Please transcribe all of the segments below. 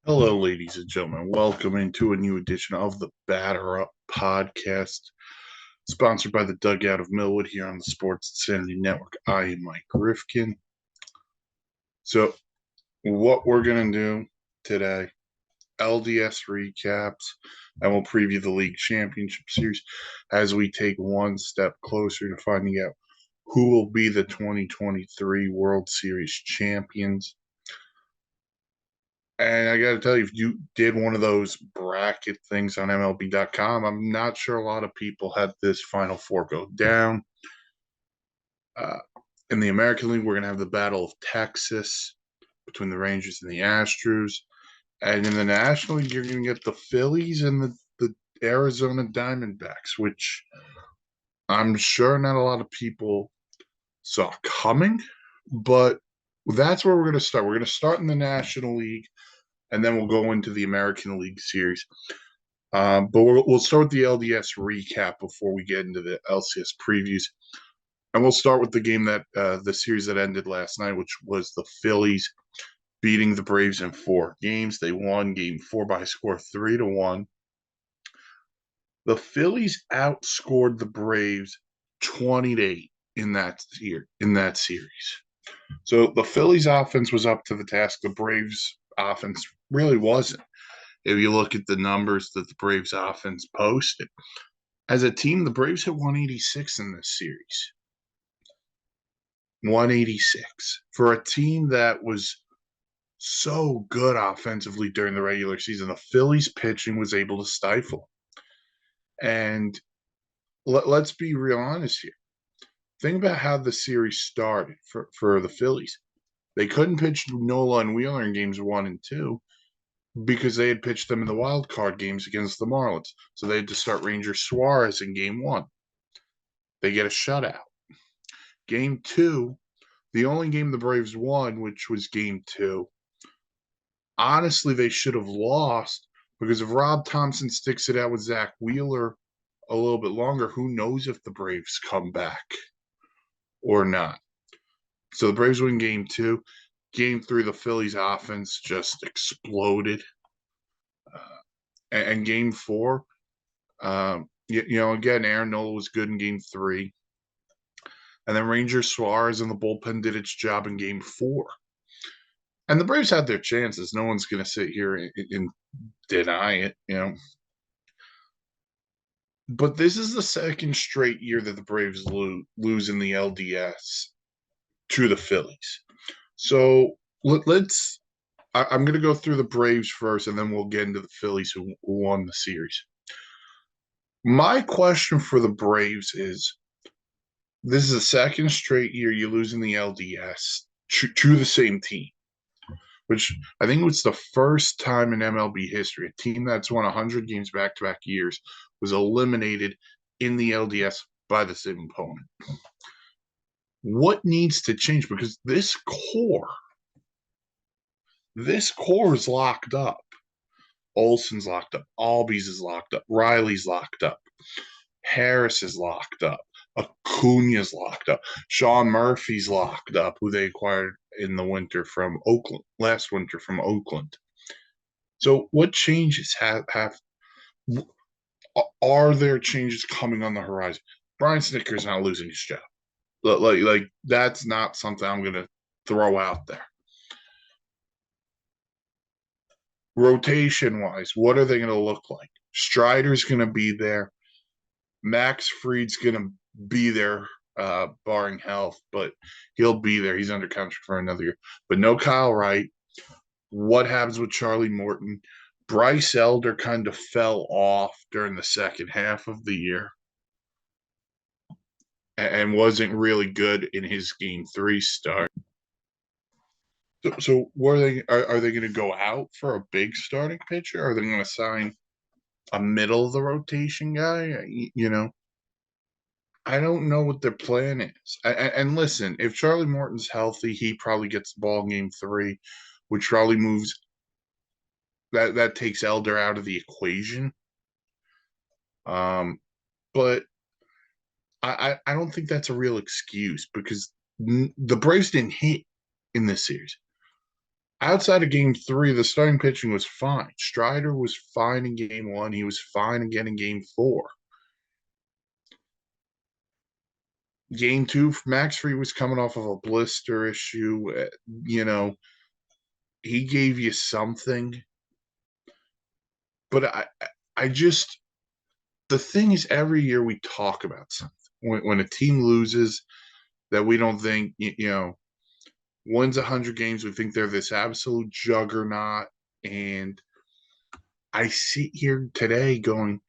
Hello, ladies and gentlemen. Welcome into a new edition of the Batter Up podcast, sponsored by the Dugout of Millwood here on the Sports Insanity Network. I am Mike Rifkin. So, what we're going to do today, LDS recaps, and we'll preview the league championship series as we take one step closer to finding out who will be the 2023 World Series champions. And I got to tell you, if you did one of those bracket things on MLB.com, I'm not sure a lot of people had this Final Four go down. In the American League, we're going to have the Battle of Texas between the Rangers and the Astros. And in the National League, you're going to get the Phillies and the Arizona Diamondbacks, which I'm sure not a lot of people saw coming. But that's where we're going to start. We're going to start in the National League, and then we'll go into the American League Series. But we'll start with the LDS recap before we get into the LCS previews. And we'll start with the game the series that ended last night, which was the Phillies beating the Braves in 4 games. They won Game 4 by a score of 3-1. The Phillies outscored the Braves 20-8 in that series. So the Phillies offense was up to the task. The Braves offense really wasn't. If you look at the numbers that the Braves offense posted, as a team, the Braves hit 186 in this series. 186 for a team that was so good offensively during the regular season. The Phillies pitching was able to stifle. And let's be real honest here. Think about how the series started for the Phillies. They couldn't pitch Nola and Wheeler in games 1 and 2 because they had pitched them in the wild card games against the Marlins. So they had to start Ranger Suarez in Game 1. They get a shutout. Game 2, the only game the Braves won, which was Game 2, honestly, they should have lost because if Rob Thompson sticks it out with Zach Wheeler a little bit longer, who knows if the Braves come back or not. So the Braves win Game 2. Game 3, the Phillies offense just exploded. And Game 4, again, Aaron Nola was good in Game 3. And then Ranger Suarez and the bullpen did its job in Game 4. And the Braves had their chances. No one's going to sit here and deny it. But this is the second straight year that the Braves lose in the LDS to the Phillies. So I'm going to go through the Braves first, and then we'll get into the Phillies who won the series. My question for the Braves is, this is the second straight year you lose in the LDS to the same team, which I think was the first time in MLB history a team that's won 100 games back-to-back years was eliminated in the LDS by the same opponent. What needs to change? Because this core is locked up. Olson's locked up. Albies is locked up. Riley's locked up. Harris is locked up. Acuna's locked up. Sean Murphy's locked up, who they acquired in the winter from Oakland, last winter from Oakland. So what changes are there changes coming on the horizon? Brian Snitker's not losing his job. Like that's not something I'm going to throw out there. Rotation-wise, what are they going to look like? Strider's going to be there. Max Fried's going to be there, barring health, but he'll be there. He's under contract for another year. But no Kyle Wright. What happens with Charlie Morton? Bryce Elder kind of fell off during the second half of the year and wasn't really good in his Game 3 start. So what are they going to go out for a big starting pitcher? Are they going to sign a middle of the rotation guy? I don't know what their plan is. And listen, if Charlie Morton's healthy, he probably gets the ball in Game 3, which probably moves that takes Elder out of the equation. But I don't think that's a real excuse because the Braves didn't hit in this series. Outside of game three, the starting pitching was fine. Strider was fine in game one. He was fine again in game four. Game two, Max Free was coming off of a blister issue. You know, he gave you something, but I just the thing is, every year we talk about something. When a team loses, that we don't think wins 100 games, we think they're this absolute juggernaut. And I sit here today going,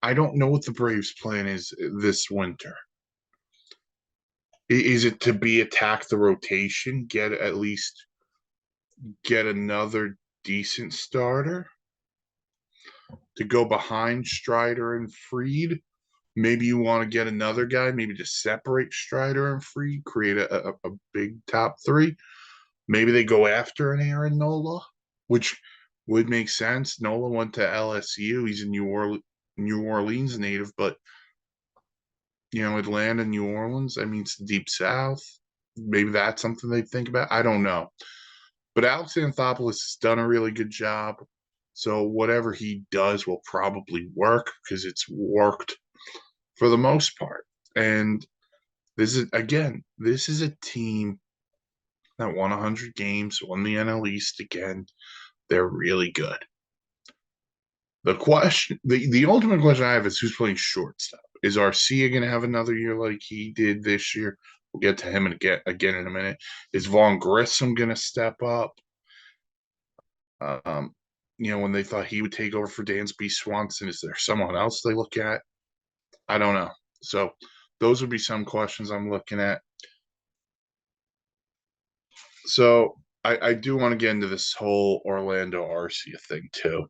I don't know what the Braves' plan is this winter. Is it to be attack the rotation, get at least get another decent starter to go behind Strider and Fried? Maybe you want to get another guy, maybe to separate Strider and Fried, create a big top three. Maybe they go after an Aaron Nola, which would make sense. Nola went to LSU. He's a New Orleans native, but Atlanta, New Orleans, I mean, it's the deep south. Maybe that's something they think about. I don't know. But Alex Anthopoulos has done a really good job. So whatever he does will probably work because it's worked for the most part. And this is a team that won 100 games, won the NL East again. They're really good. The ultimate question I have is who's playing shortstop. Is Arcia going to have another year like he did this year? We'll get to him again in a minute. Is Vaughn Grissom going to step up? When they thought he would take over for Dansby Swanson, is there someone else they look at? I don't know. So those would be some questions I'm looking at. So I do want to get into this whole Orlando Arcia thing too.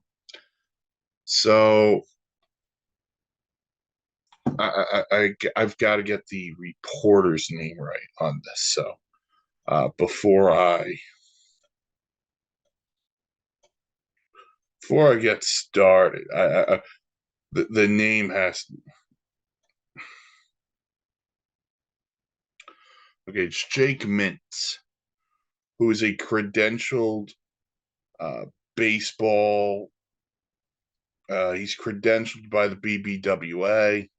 So I've got to get the reporter's name right on this. So before I get started, the name has okay. It's Jake Mintz, who is a credentialed uh, baseball. He's credentialed by the BBWA.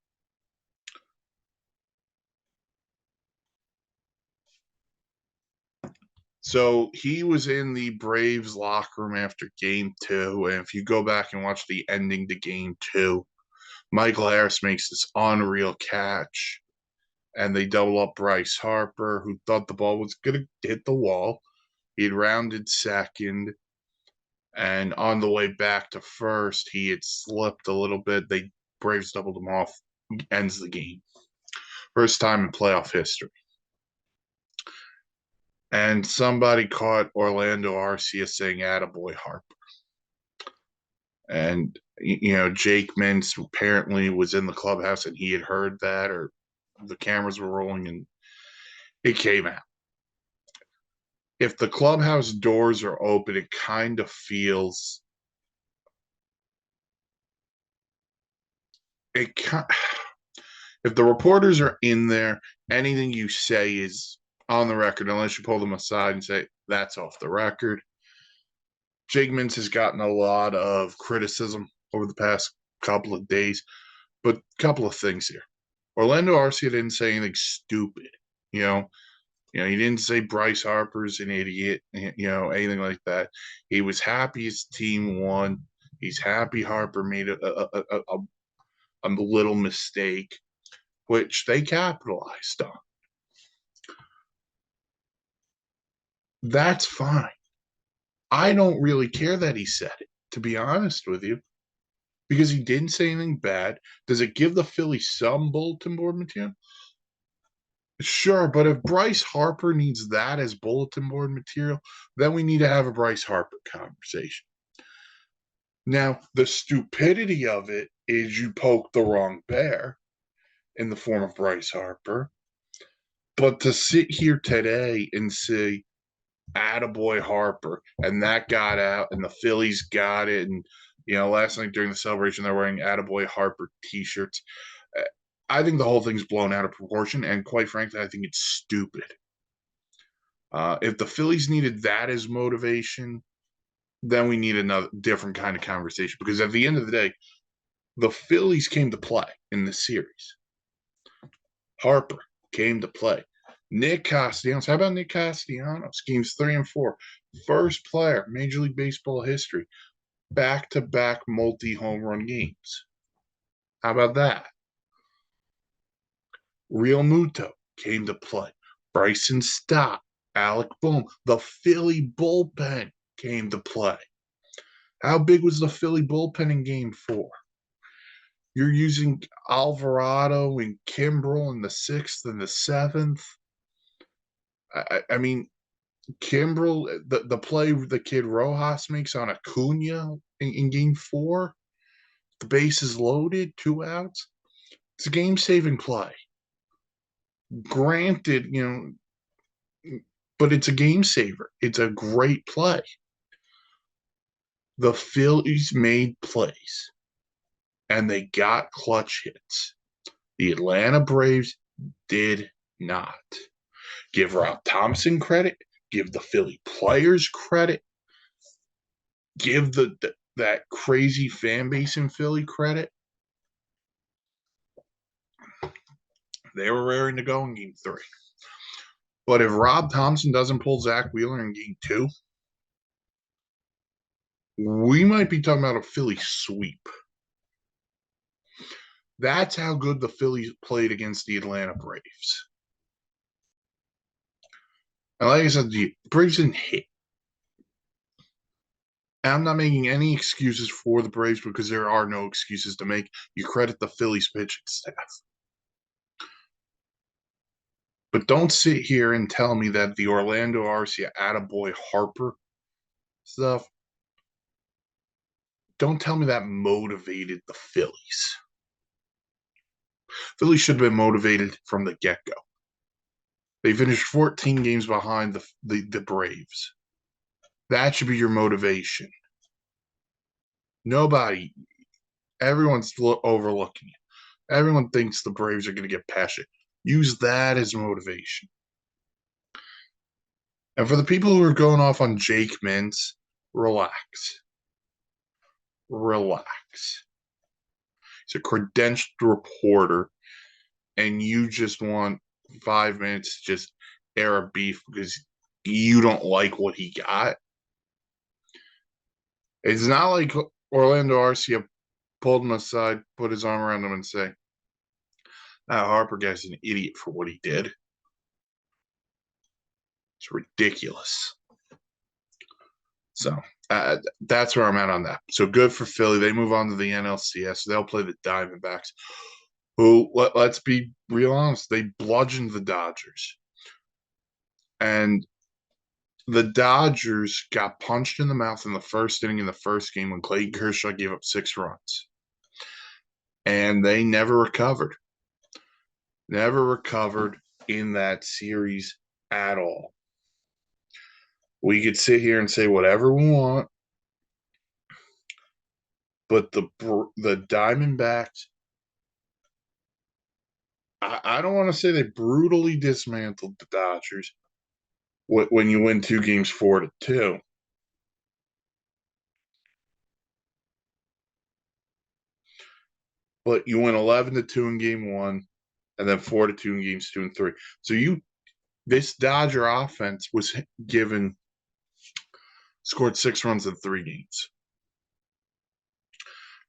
So he was in the Braves locker room after game two. And if you go back and watch the ending to game two, Michael Harris makes this unreal catch and they double up Bryce Harper, who thought the ball was going to hit the wall. He had rounded second. And on the way back to first, he had slipped a little bit. They Braves doubled him off, ends the game. First time in playoff history. And somebody caught Orlando Arcia saying "Attaboy Harper." And Jake Mintz apparently was in the clubhouse and he had heard that, or the cameras were rolling, and it came out. If the clubhouse doors are open, it kind of feels it. If the reporters are in there, anything you say is on the record, unless you pull them aside and say that's off the record. Jake Mintz has gotten a lot of criticism over the past couple of days, but a couple of things here. Orlando Arcia didn't say anything stupid. You know, he didn't say Bryce Harper's an idiot, anything like that. He was happy his team won. He's happy Harper made a little mistake, which they capitalized on. That's fine. I don't really care that he said it, to be honest with you, because he didn't say anything bad. Does it give the Phillies some bulletin board material? Sure, but if Bryce Harper needs that as bulletin board material, then we need to have a Bryce Harper conversation. Now, the stupidity of it is you poke the wrong bear in the form of Bryce Harper. But to sit here today and say, "Attaboy Harper," and that got out, and the Phillies got it, and last night during the celebration, they're wearing "Attaboy Harper" T-shirts. I think the whole thing's blown out of proportion, and quite frankly, I think it's stupid. If the Phillies needed that as motivation, then we need another different kind of conversation. Because at the end of the day, the Phillies came to play in this series. Harper came to play. Nick Castellanos. How about Nick Castellanos? Games 3 and 4. First player, Major League Baseball history, back-to-back multi-home run games. How about that? Real Muto came to play. Bryson Stott, Alec Bohm, the Philly bullpen came to play. How big was the Philly bullpen in game 4? You're using Alvarado and Kimbrel in the 6th and the 7th. I mean, Kimbrel, the play the kid Rojas makes on Acuna in game 4, the base is loaded, 2 outs. It's a game-saving play. Granted, but it's a game saver. It's a great play. The Phillies made plays, and they got clutch hits. The Atlanta Braves did not. Give Rob Thompson credit. Give the Philly players credit. Give that crazy fan base in Philly credit. They were raring to go in game 3. But if Rob Thompson doesn't pull Zach Wheeler in game 2, we might be talking about a Philly sweep. That's how good the Phillies played against the Atlanta Braves. And like I said, the Braves didn't hit. And I'm not making any excuses for the Braves because there are no excuses to make. You credit the Phillies pitching staff. But don't sit here and tell me that the Orlando Arcia attaboy Harper stuff, don't tell me that motivated the Phillies. Phillies should have been motivated from the get-go. They finished 14 games behind the Braves. That should be your motivation. Everyone's overlooking it. Everyone thinks the Braves are going to get passionate. Use that as motivation. And for the people who are going off on Jake Mintz, relax. Relax. He's a credentialed reporter, and you just want 5 minutes to just air a beef because you don't like what he got. It's not like Orlando Arcia pulled him aside, put his arm around him, and say, Harper guy's an idiot for what he did. It's ridiculous. So that's where I'm at on that. So good for Philly. They move on to the NLCS. They'll play the Diamondbacks, who, let's be real honest, they bludgeoned the Dodgers. And the Dodgers got punched in the mouth in the first inning in the first game when Clayton Kershaw gave up 6 runs. And they never recovered. Never recovered in that series at all. We could sit here and say whatever we want, but the Diamondbacks, I don't want to say they brutally dismantled the Dodgers when you win 2 games 4-2. But you win 11-2 in game 1, and then 4-2 in games 2 and 3. So this Dodger offense was scored 6 runs in 3 games.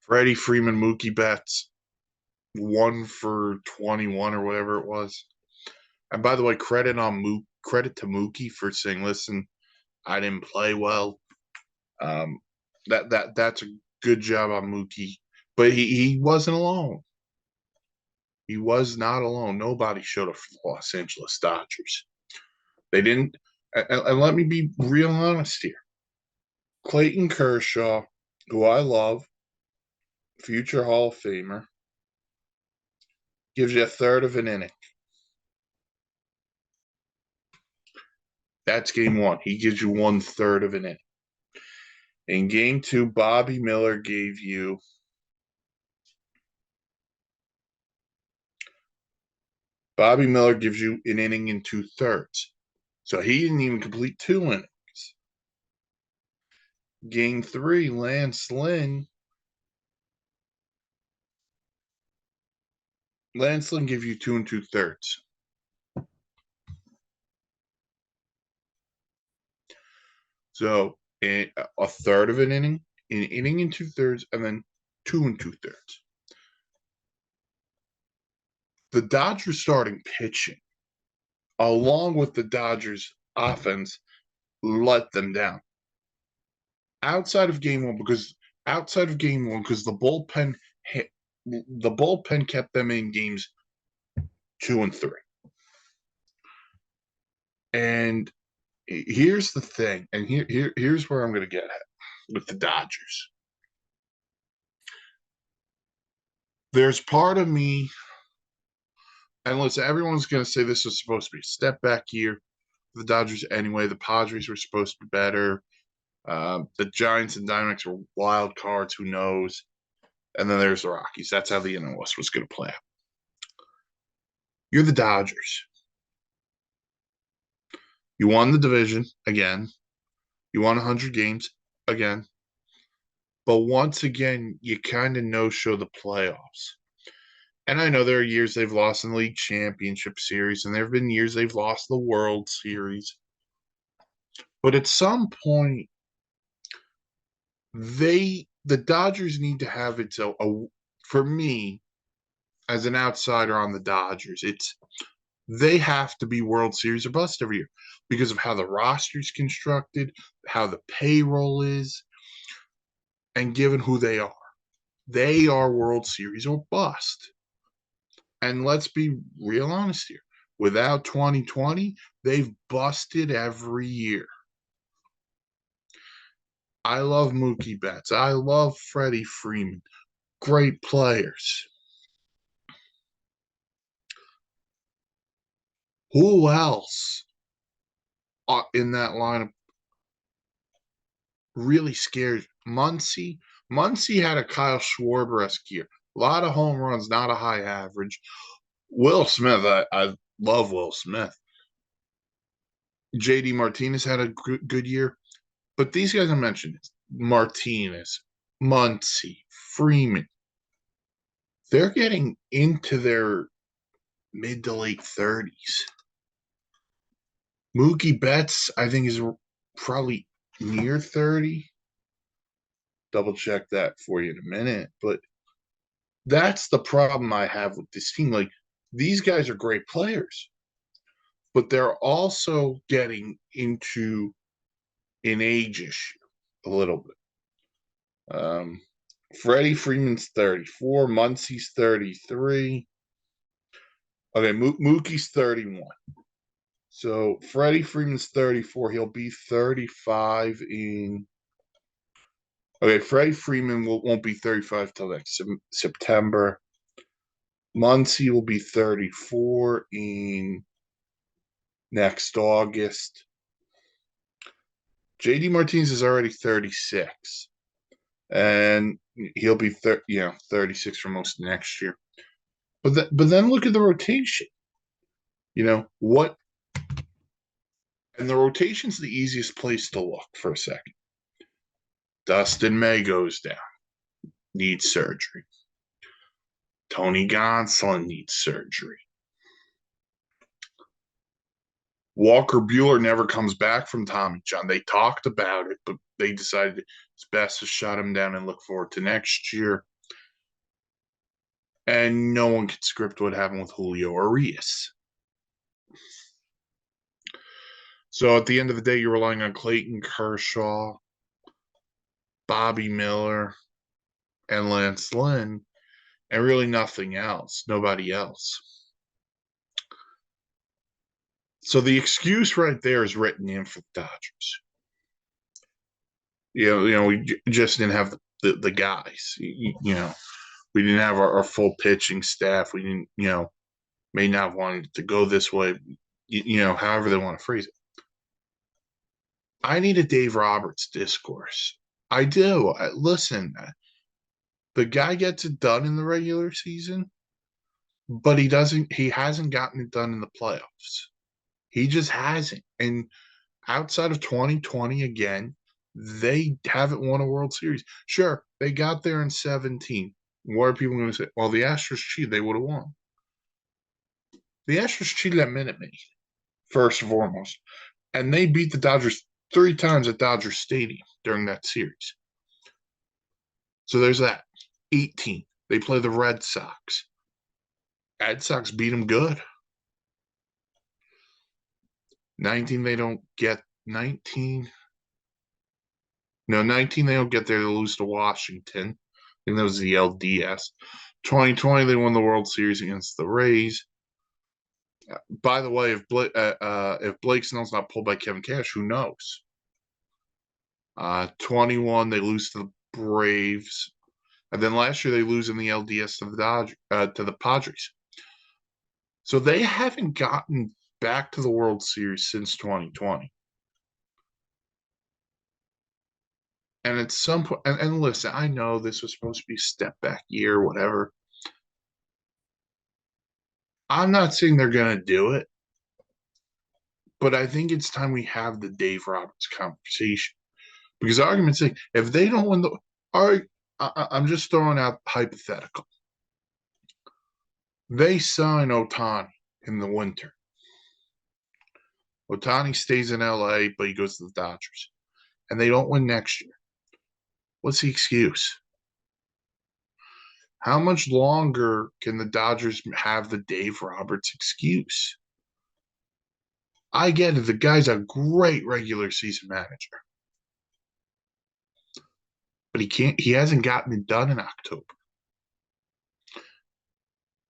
Freddie Freeman, Mookie Betts, 1 for 21 or whatever it was. And by the way, credit to Mookie for saying, "Listen, I didn't play well." That's a good job on Mookie, but he wasn't alone. He was not alone. Nobody showed up for the Los Angeles Dodgers. They didn't. And let me be real honest here. Clayton Kershaw, who I love, future Hall of Famer, gives you a third of an inning. That's game 1. He gives you 1/3 of an inning. In game 2, Bobby Miller gives you an inning in 2/3. So he didn't even complete 2 innings. Game 3, Lance Lynn. Lance Lynn give you 2 2/3. So a third of an inning and 2/3, and then 2 2/3. The Dodgers starting pitching, along with the Dodgers offense, let them down. Outside of game one, because the bullpen kept them in games 2 and 3. And here's the thing, and here's where I'm going to get at with the Dodgers. There's part of me, and listen, everyone's going to say this was supposed to be a step back year for the Dodgers anyway. The Padres were supposed to be better. The Giants and Diamondbacks were wild cards. Who knows? And then there's the Rockies. That's how the NL West was going to play out. You're the Dodgers. You won the division again. You won 100 games again. But once again, you kind of no-show the playoffs. And I know there are years they've lost in the league championship series, and there have been years they've lost the World Series. But at some point, the Dodgers need to have its for me, as an outsider on the Dodgers, they have to be World Series or bust every year because of how the roster's constructed, how the payroll is, and given who they are. They are World Series or bust. And let's be real honest here. Without 2020, they've busted every year. I love Mookie Betts. I love Freddie Freeman. Great players. Who else in that lineup really scares Muncy? Muncy had a Kyle Schwarber-esque year. A lot of home runs, not a high average. Will Smith, I love Will Smith. JD Martinez had a good year. But these guys I mentioned, Martinez, Muncy, Freeman, they're getting into their mid to late 30s. Mookie Betts, I think, is probably near 30. Double check that for you in a minute. But that's the problem I have with this team. Like, these guys are great players, but they're also getting into an age issue a little bit. Freddie Freeman's 34. Muncy's 33. Okay, Mookie's 31. So Freddie Freeman's 34. He'll be 35 in. Okay, Freddie Freeman won't be 35 till next September. Muncy will be 34 in next August. JD Martinez is already 36. And he'll be 36 for most of next year. But then look at the rotation. What? And the rotation's the easiest place to look for a second. Dustin May goes down, needs surgery. Tony Gonsolin needs surgery. Walker Buehler never comes back from Tommy John. They talked about it, but they decided it's best to shut him down and look forward to next year. And no one could script what happened with Julio Urias. So at the end of the day, you're relying on Clayton Kershaw, Bobby Miller, and Lance Lynn, and really nothing else, nobody else. So the excuse right there is written in for the Dodgers. We just didn't have the guys. We didn't have our full pitching staff. We didn't, may not want it to go this way. However they want to phrase it. I need a Dave Roberts discourse. I do. Listen, the guy gets it done in the regular season, but he hasn't gotten it done in the playoffs. He just hasn't. And outside of 2020 again, they haven't won a World Series. Sure, they got there in 17. What are people going to say? Well, the Astros cheated. They would have won. The Astros cheated at Minute Maid, first and foremost. And they beat the Dodgers 3 times at Dodger Stadium during that series. So there's that. 18. They play the Red Sox. Red Sox beat them good. 19, they don't get 19. No, 19, they don't get there. They lose to Washington. I think that was the LDS. 2020, they won the World Series against the Rays. By the way, if Blake Snell's not pulled by Kevin Cash, who knows? 21, they lose to the Braves. And then last year, they lose in the LDS to the Padres. So they haven't gotten back to the World Series since 2020. And at some point, and listen, I know this was supposed to be a step back year, whatever. I'm not saying they're going to do it, but I think it's time we have the Dave Roberts conversation. Because argument's sake, if they don't win the, all right, I'm just throwing out hypothetical. They sign Ohtani in the winter. Ohtani stays in LA, but he goes to the Dodgers. And they don't win next year. What's the excuse? How much longer can the Dodgers have the Dave Roberts excuse? I get it. The guy's a great regular season manager. But he hasn't gotten it done in October.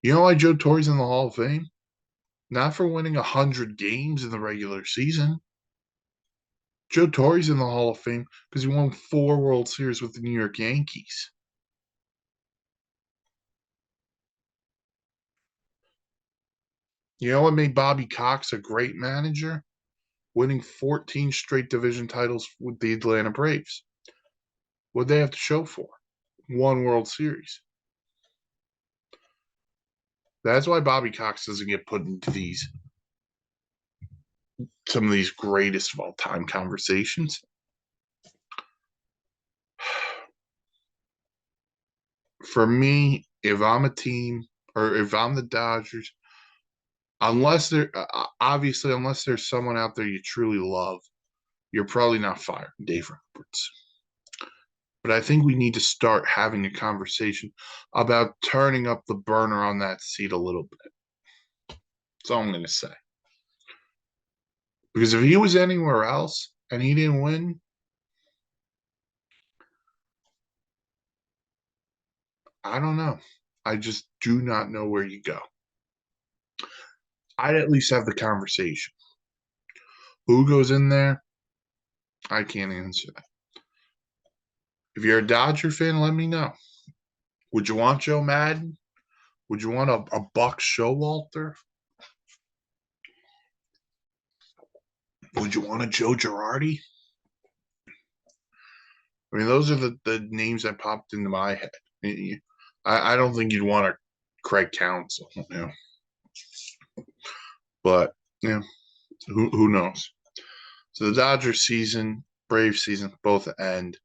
You know why Joe Torre's in the Hall of Fame? Not for winning 100 games in the regular season. Joe Torre's in the Hall of Fame because he won 4 World Series with the New York Yankees. You know what made Bobby Cox a great manager? Winning 14 straight division titles with the Atlanta Braves. What'd they have to show for? 1 World Series. That's why Bobby Cox doesn't get put into some of these greatest of all time conversations. For me, if I'm a team or if I'm the Dodgers, unless there's someone out there you truly love, you're probably not firing Dave Roberts. But I think we need to start having a conversation about turning up the burner on that seat a little bit. That's all I'm going to say. Because if he was anywhere else and he didn't win, I don't know. I just do not know where you go. I'd at least have the conversation. Who goes in there? I can't answer that. If you're a Dodger fan, let me know. Would you want Joe Madden? Would you want a Buck Showalter? Would you want a Joe Girardi? I mean, those are the names that popped into my head. I don't think you'd want a Craig Counsell, but yeah, who knows? So the Dodgers season, Braves season, both end.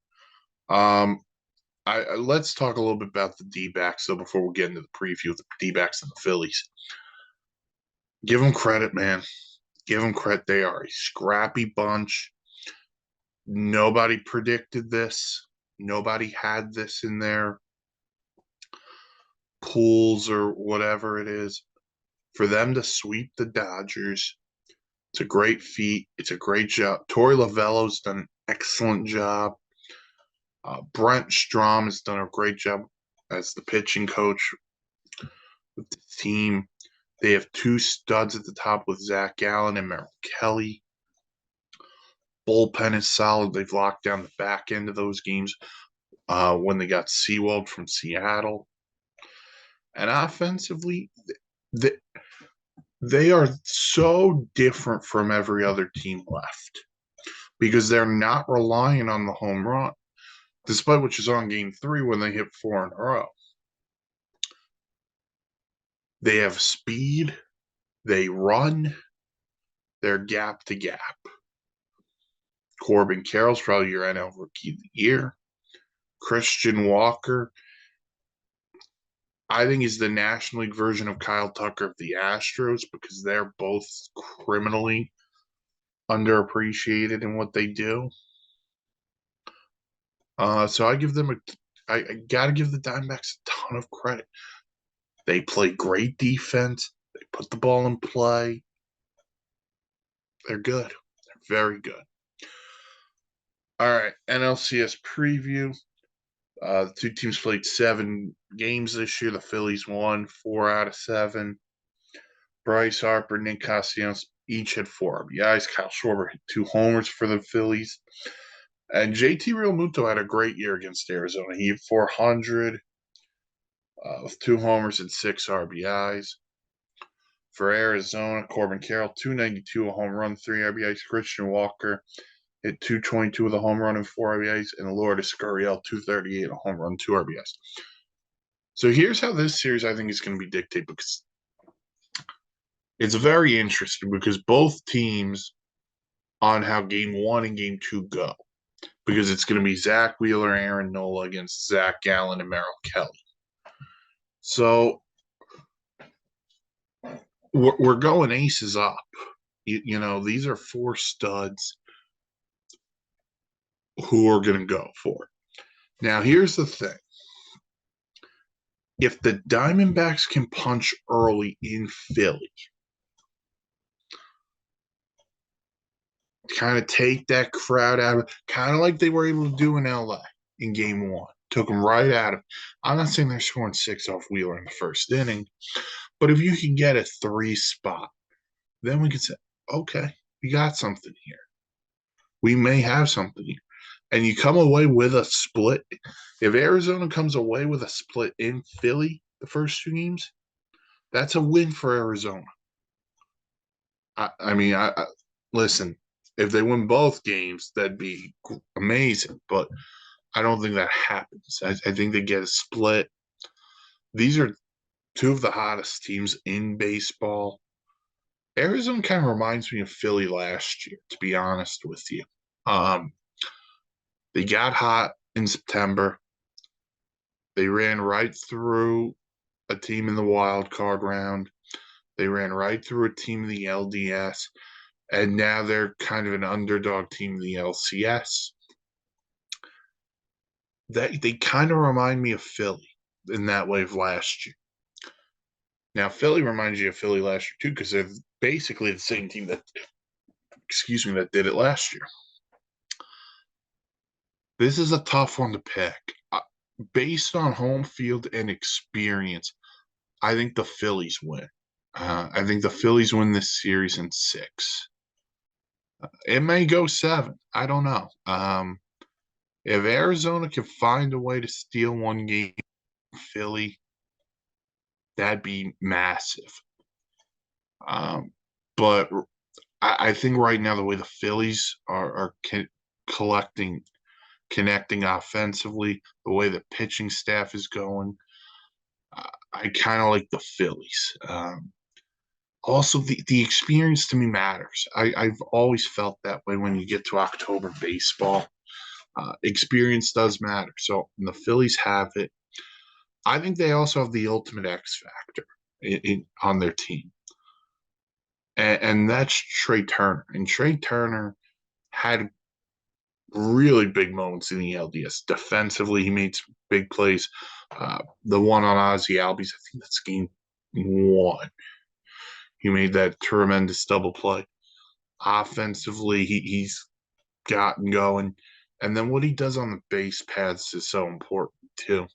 Let's talk a little bit about the D-backs though before we get into the preview of the D-backs and the Phillies. Give them credit, man. Give them credit. They are a scrappy bunch. Nobody predicted this. Nobody had this in their pools or whatever it is. For them to sweep the Dodgers, it's a great feat. It's a great job. Torey Lovello's done an excellent job. Brent Strom has done a great job as the pitching coach with the team. They have 2 studs at the top with Zach Gallen and Merrill Kelly. Bullpen is solid. They've locked down the back end of those games when they got Sewald from Seattle. And offensively, they are so different from every other team left because they're not relying on the home run, despite what you saw in Game 3 when they hit 4 in a row. They have speed. They run. They're gap to gap. Corbin Carroll's probably your NL Rookie of the Year. Christian Walker, I think, is the National League version of Kyle Tucker of the Astros because they're both criminally underappreciated in what they do. So I give them I gotta give the Diamondbacks a ton of credit. They play great defense. They put the ball in play. They're good. They're very good. All right, NLCS preview. The two teams played 7 games this year. The Phillies won 4 out of 7. Bryce Harper, Nick Castellanos each had 4 RBIs. Kyle Schwarber hit 2 homers for the Phillies. And JT Realmuto had a great year against Arizona. He hit 400 with 2 homers and 6 RBIs. For Arizona, Corbin Carroll, 292, a home run, 3 RBIs. Christian Walker hit 222 with a home run and 4 RBIs. And Lourdes Gurriel, 238, a home run, 2 RBIs. So here's how this series I think is going to be dictated because it's very interesting because both teams on how game 1 and game 2 go. Because it's going to be Zach Wheeler, Aaron Nola against Zach Gallen and Merrill Kelly. So we're going aces up. You know, these are 4 studs who are going to go for it. Now, here's the thing. If the Diamondbacks can punch early in Philly, kind of take that crowd out of it, kind of like they were able to do in LA in game 1. Took them right out of it. I'm not saying they're scoring 6 off Wheeler in the first inning, but if you can get a 3 spot, then we can say, okay, we got something here. We may have something here. And you come away with a split. If Arizona comes away with a split in Philly the first 2 games, that's a win for Arizona. I mean, listen, if they win both games, that'd be amazing. But I don't think that happens. I think they get a split. These are 2 of the hottest teams in baseball. Arizona kind of reminds me of Philly last year, to be honest with you. They got hot in September. They ran right through a team in the wild card round. They ran right through a team in the LDS. And now they're kind of an underdog team in the LCS. They kind of remind me of Philly in that way of last year. Now, Philly reminds you of Philly last year, too, because they're basically the same team that did it last year. This is a tough one to pick. Based on home field and experience, I think the Phillies win. I think the Phillies win this series in 6. It may go 7. I don't know. If Arizona can find a way to steal 1 game from Philly, that'd be massive. But I think right now the way the Phillies are connecting offensively, the way the pitching staff is going, I kind of like the Phillies. Also, the experience to me matters. I've always felt that way when you get to October baseball. Experience does matter. So the Phillies have it. I think they also have the ultimate X factor on their team. And that's Trey Turner. And Trey Turner had really big moments in the LDS. Defensively, he made some big plays. The one on Ozzy Albies, I think that's game 1. He made that tremendous double play. Offensively, he's gotten going. And then what he does on the base paths is so important, too.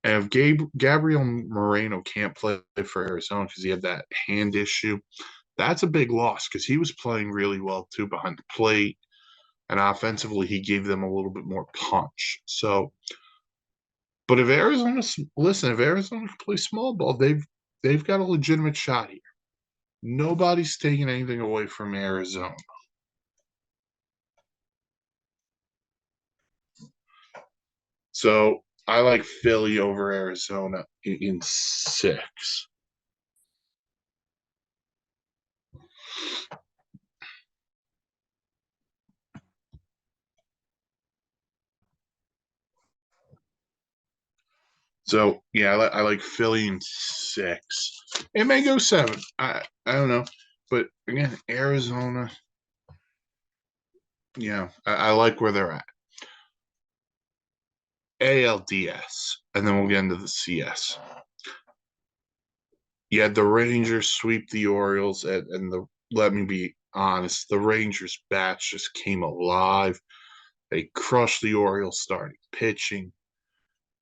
And if Gabriel Moreno can't play for Arizona because he had that hand issue, that's a big loss because he was playing really well, too, behind the plate. And offensively, he gave them a little bit more punch. So, but if Arizona can play small ball, they've got a legitimate shot here. Nobody's taking anything away from Arizona. So I like Philly over Arizona in 6. So yeah, I like Philly in 6. It may go 7. I don't know, but again, Arizona. Yeah, I like where they're at. ALDS, and then we'll get into the CS. Yeah, the Rangers sweep the Orioles, and the let me be honest, the Rangers bats just came alive. They crushed the Orioles starting pitching.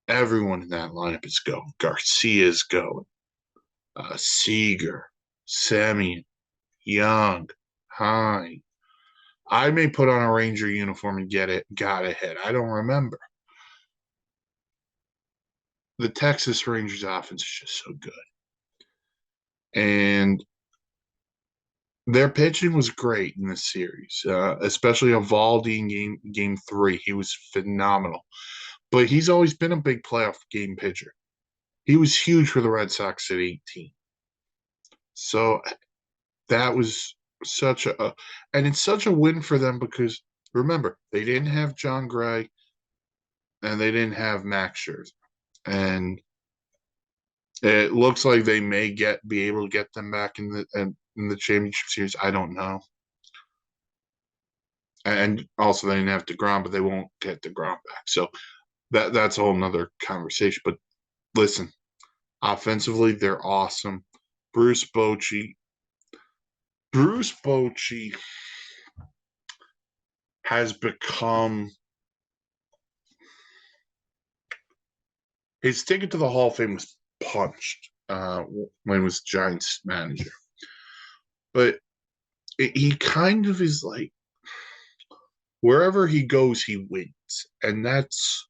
Everyone in that lineup is going. Garcia's going. Seager, Semien, Young, Hine. I may put on a Ranger uniform and got ahead. I don't remember. The Texas Rangers offense is just so good. And their pitching was great in this series, especially Evaldi in game 3. He was phenomenal. But he's always been a big playoff game pitcher. He was huge for the Red Sox at 18. So that was and it's such a win for them because remember, they didn't have John Gray and they didn't have Max Scherzer. And it looks like they may be able to get them back in the championship series. I don't know. And also they didn't have DeGrom, but they won't get DeGrom back. So that's a whole nother conversation. But listen, offensively, they're awesome. Bruce Bochy. Bruce Bochy has become his ticket to the Hall of Fame was punched when he was Giants manager. But he kind of is like wherever he goes, he wins, and that's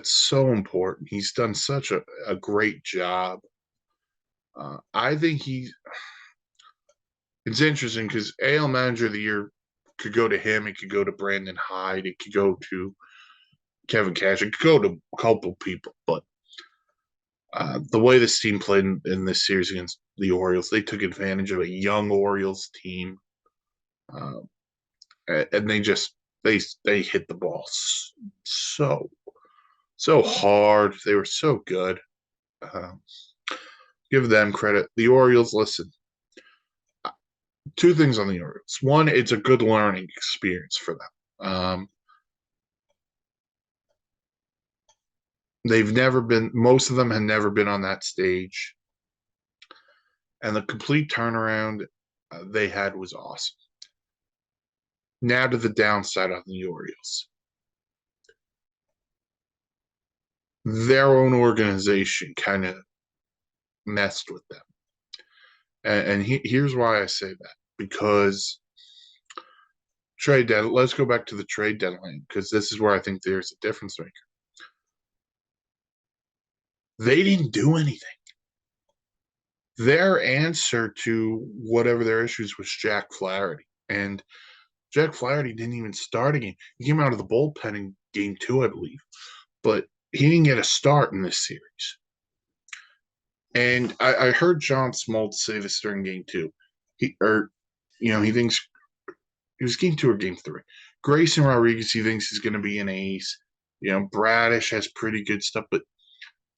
so important. He's done such a great job. I think it's interesting because AL Manager of the Year could go to him. It could go to Brandon Hyde. It could go to Kevin Cash. It could go to a couple people. But the way this team played in this series against the Orioles, they took advantage of a young Orioles team, uh, and they hit the ball so hard. They were so good. Uh, give them credit. The Orioles, listen, two things on the Orioles. One, it's a good learning experience for them. Most of them had never been on that stage. And the complete turnaround they had was awesome. Now to the downside on the Orioles. Their own organization kind of messed with them. And here's why I say that. Because let's go back to the trade deadline, because this is where I think there's a difference maker. They didn't do anything. Their answer to whatever their issues was Jack Flaherty. And Jack Flaherty didn't even start a game. He came out of the bullpen in game 2, I believe. But he didn't get a start in this series. And I heard John Smoltz say this during game 2. He thinks it was game 2 or game 3. Grayson Rodriguez, he thinks is going to be an ace. Bradish has pretty good stuff, but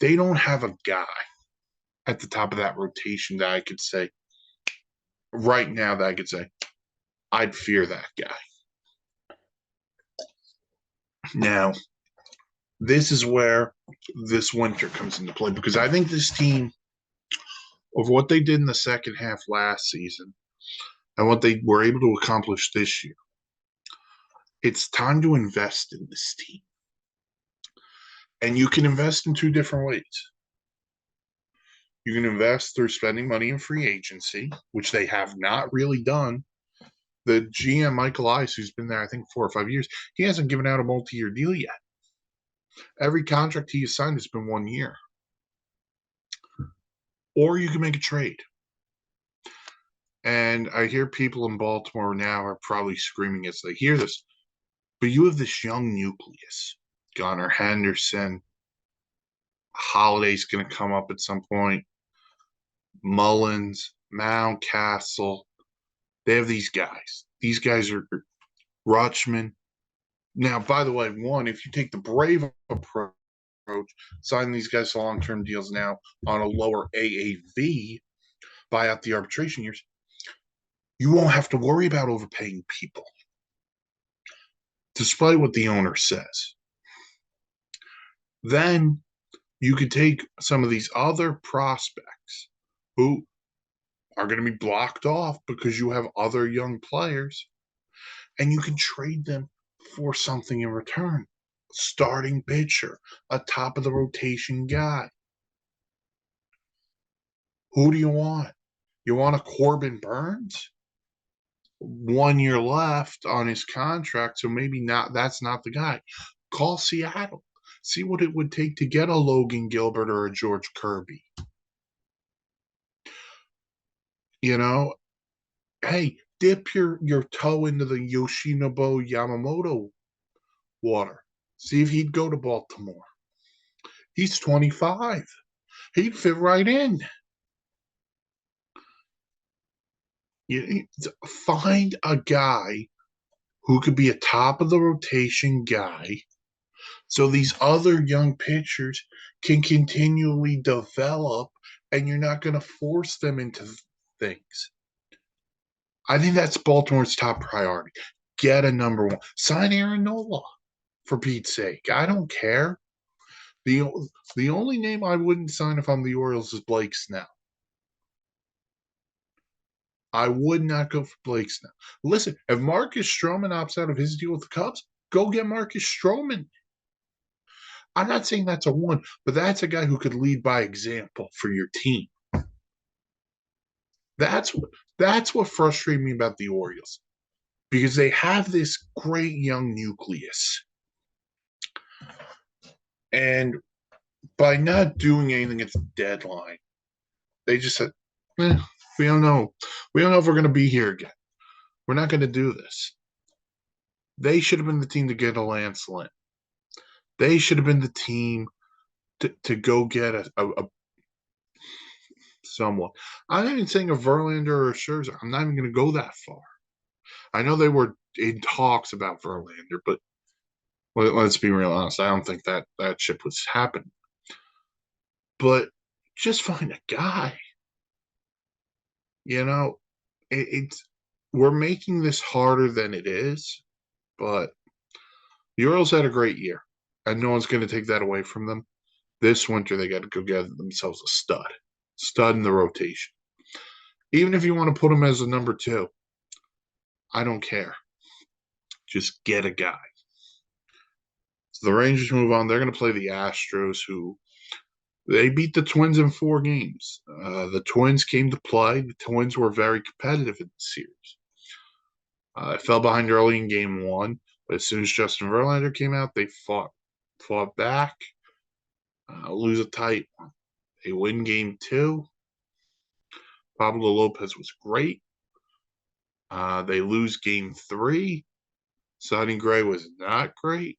they don't have a guy at the top of that rotation that I could say right now that I could say I'd fear that guy. Now, this is where this winter comes into play because I think this team, of what they did in the second half last season and what they were able to accomplish this year, it's time to invest in this team. And you can invest in two different ways. You can invest through spending money in free agency, which they have not really done. The GM, Michael Ice, who's been there, I think, 4 or 5 years, he hasn't given out a multi-year deal yet. Every contract he has signed has been 1 year. Or you can make a trade. And I hear people in Baltimore now are probably screaming as they hear this. But you have this young nucleus. Gunnar Henderson. Holiday's going to come up at some point. Mullins, Mountcastle. They have these guys. These guys are Rutschman. Now, by the way, if you take the brave approach approach, sign these guys to long-term deals now on a lower AAV, buy out the arbitration years, you won't have to worry about overpaying people, despite what the owner says. Then you could take some of these other prospects who are going to be blocked off because you have other young players, and you can trade them for something in return. Starting pitcher, a top of the rotation guy. Who do you want? You want a Corbin Burns? 1 year left on his contract, so maybe not. That's not the guy. Call Seattle. See what it would take to get a Logan Gilbert or a George Kirby. You know, hey, dip your toe into the Yoshinobu Yamamoto water. See if he'd go to Baltimore. He's 25. He'd fit right in. You find a guy who could be a top of the rotation guy so these other young pitchers can continually develop and you're not going to force them into things. I think that's Baltimore's top priority. Get a number one. Sign Aaron Nola, for Pete's sake. I don't care. The, the only name I wouldn't sign if I'm the Orioles is Blake Snell. I would not go for Blake Snell. Listen, if Marcus Stroman opts out of his deal with the Cubs, go get Marcus Stroman. I'm not saying that's a one, but that's a guy who could lead by example for your team. That's what frustrated me about the Orioles, because they have this great young nucleus. And by not doing anything at the deadline, they just said, we don't know. We don't know if we're going to be here again. We're not going to do this. They should have been the team to get a Lance Lynn. They should have been the team to go get a someone. I'm not even saying a Verlander or a Scherzer. I'm not even going to go that far. I know they were in talks about Verlander, but let's be real honest. I don't think that ship was happening. But just find a guy. You know, it's we're making this harder than it is, but the Orioles had a great year, and no one's going to take that away from them. This winter, they got to go get themselves a stud in the rotation. Even if you want to put him as a number two, I don't care. Just get a guy. So the Rangers move on. They're going to play the Astros, who they beat the Twins in 4 games. The Twins came to play. The Twins were very competitive in the series. They fell behind early in game 1, but as soon as Justin Verlander came out, they fought back, lose a tight one. They win game 2. Pablo Lopez was great. They lose game 3. Sonny Gray was not great.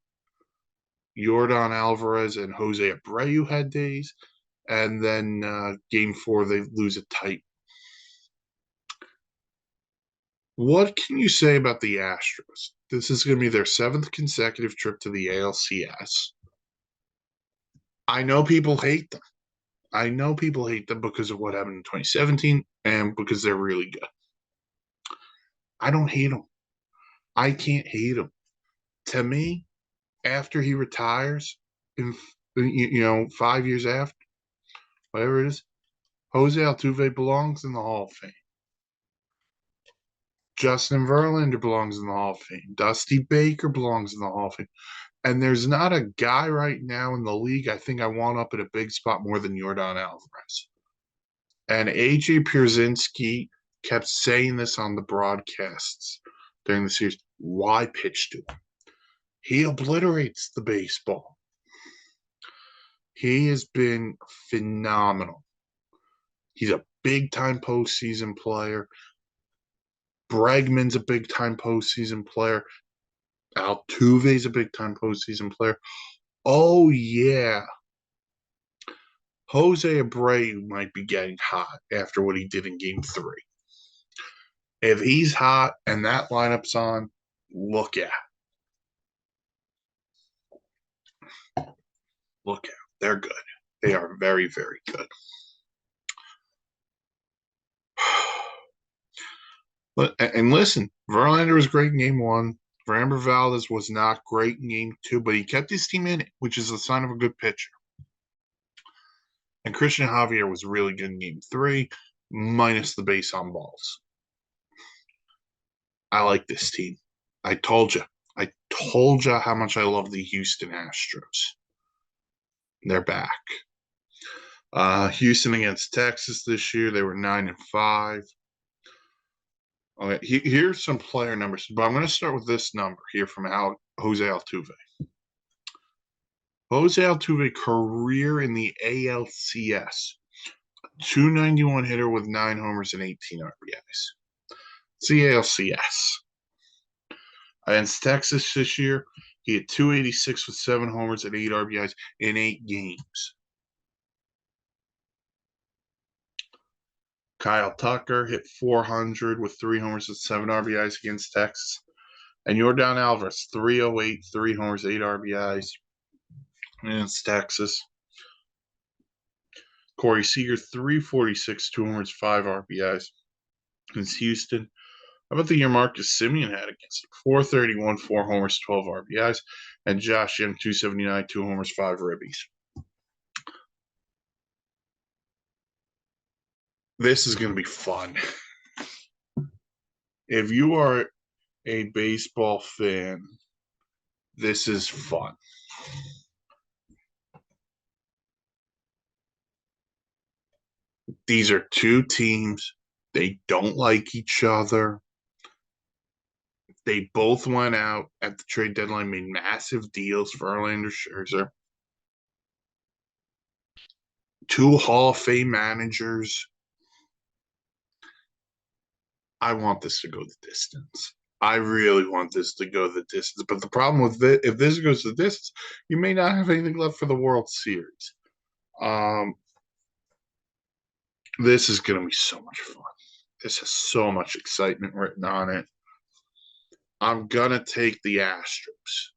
Yordan Alvarez and Jose Abreu had days. And then game 4, they lose a tight. What can you say about the Astros? This is going to be their 7th consecutive trip to the ALCS. I know people hate them. I know people hate them because of what happened in 2017 and because they're really good. I don't hate them. I can't hate them. To me, after he retires, in 5 years after, whatever it is, Jose Altuve belongs in the Hall of Fame. Justin Verlander belongs in the Hall of Fame. Dusty Baker belongs in the Hall of Fame. And there's not a guy right now in the league I think I want up at a big spot more than Yordan Alvarez. And AJ Pierzynski kept saying this on the broadcasts during the series. Why pitch to him? He obliterates the baseball. He has been phenomenal. He's a big-time postseason player. Bregman's a big-time postseason player. Altuve's a big-time postseason player. Oh, yeah. Jose Abreu might be getting hot after what he did in Game 3. If he's hot and that lineup's on, look out. Look out. They're good. They are very, very good. And listen, Verlander was great in game one. Framber Valdez was not great in game two, but he kept his team in it, which is a sign of a good pitcher. And Christian Javier was really good in game three, minus the base on balls. I like this team. I told you. I told you how much I love the Houston Astros. They're back. Houston against Texas this year, they were 9-5. Okay, here's some player numbers, but I'm going to start with this number here from Jose Altuve. Jose Altuve career in the ALCS, 291 hitter with 9 homers and 18 RBIs. It's the ALCS. Against Texas this year, he had 286 with 7 homers and 8 RBIs in 8 games. Kyle Tucker hit 400 with 3 homers and 7 RBIs against Texas. And Yordan Alvarez, 308, 3 homers, 8 RBIs against Texas. Corey Seager, 346, 2 homers, 5 RBIs against Houston. How about the year Marcus Semien had against him? 431, 4 homers, 12 RBIs. And Josh Young, 279, 2 homers, 5 ribbies. This is going to be fun. If you are a baseball fan, this is fun. These are two teams. They don't like each other. They both went out at the trade deadline, made massive deals for Verlander, Scherzer. 2 Hall of Fame managers. I want this to go the distance. I really want this to go the distance. But the problem with this, if this goes the distance, you may not have anything left for the World Series. This is going to be so much fun. This has so much excitement written on it. I'm going to take the Astros.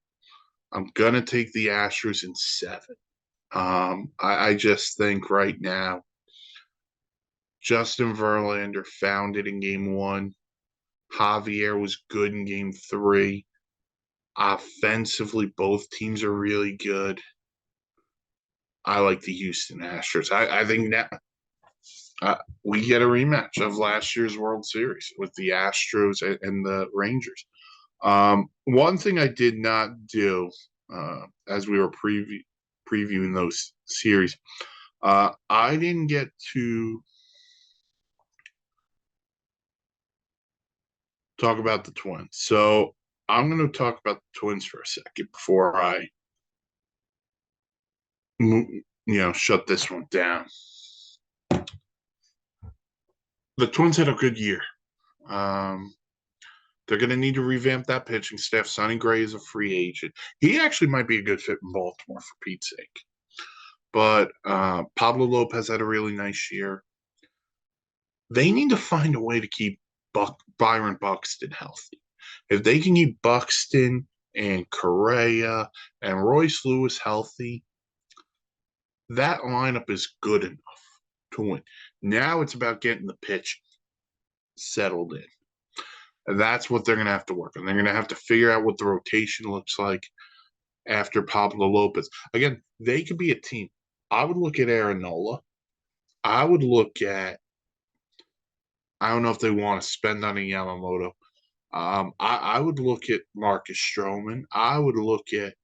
I'm going to take the Astros in 7. I just think right now, Justin Verlander found it in game 1. Javier was good in game 3. Offensively, both teams are really good. I like the Houston Astros. I think that we get a rematch of last year's World Series with the Astros and the Rangers. One thing I did not do as we were previewing those series, I didn't get to talk about the Twins. So I'm going to talk about the Twins for a second before I, shut this one down. The Twins had a good year. They're going to need to revamp that pitching staff. Sonny Gray is a free agent. He actually might be a good fit in Baltimore, for Pete's sake. But Pablo Lopez had a really nice year. They need to find a way to keep Byron Buxton healthy. If they can keep Buxton and Correa and Royce Lewis healthy, that lineup is good enough to win. Now it's about getting the pitch settled in. And that's what they're going to have to work on. They're going to have to figure out what the rotation looks like after Pablo Lopez. Again, they could be a team. I would look at Aaron Nola. I would look at, I don't know if they want to spend on a Yamamoto. I would look at Marcus Stroman. I would look at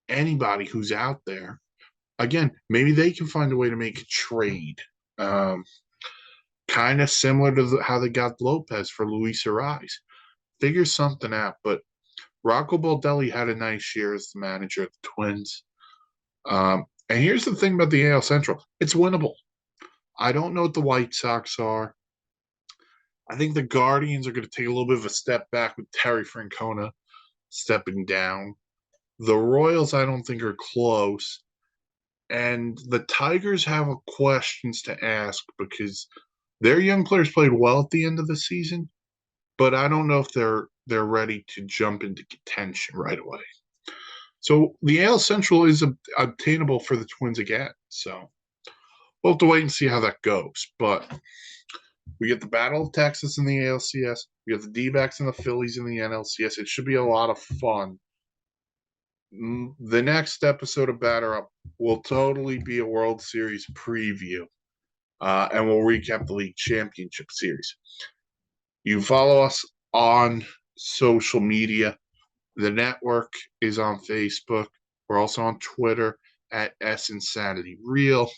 anybody who's out there. Again, maybe they can find a way to make a trade. Kind of similar to how they got Lopez for Luis Ariz. Figure something out. But Rocco Baldelli had a nice year as the manager of the Twins. And here's the thing about the AL Central. It's winnable. I don't know what the White Sox are. I think the Guardians are going to take a little bit of a step back with Terry Francona stepping down. The Royals, I don't think, are close. And the Tigers have questions to ask because their young players played well at the end of the season, but I don't know if they're ready to jump into contention right away. So the AL Central is obtainable for the Twins again. So we'll have to wait and see how that goes. But we get the Battle of Texas in the ALCS. We have the D-backs and the Phillies in the NLCS. It should be a lot of fun. The next episode of Batter Up will totally be a World Series preview, and we'll recap the League Championship Series. You follow us on social media. The network is on Facebook. We're also on Twitter at SInsanityReal.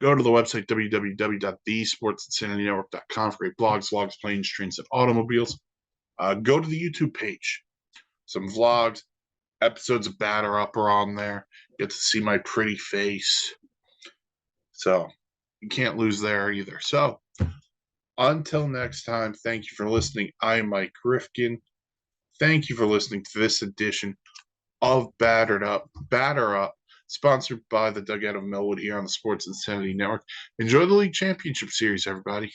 Go to the website, www.thesportsinsanitynetwork.com for great blogs, logs, planes, trains, and automobiles. Go to the YouTube page. Some vlogs, episodes of Batter Up are on there. You get to see my pretty face. So you can't lose there either. So until next time, thank you for listening. I'm Mike Rifkin. Thank you for listening to this edition of Batter Up, sponsored by the Dugout of Millwood here on the Sports Insanity Network. Enjoy the League Championship Series, everybody.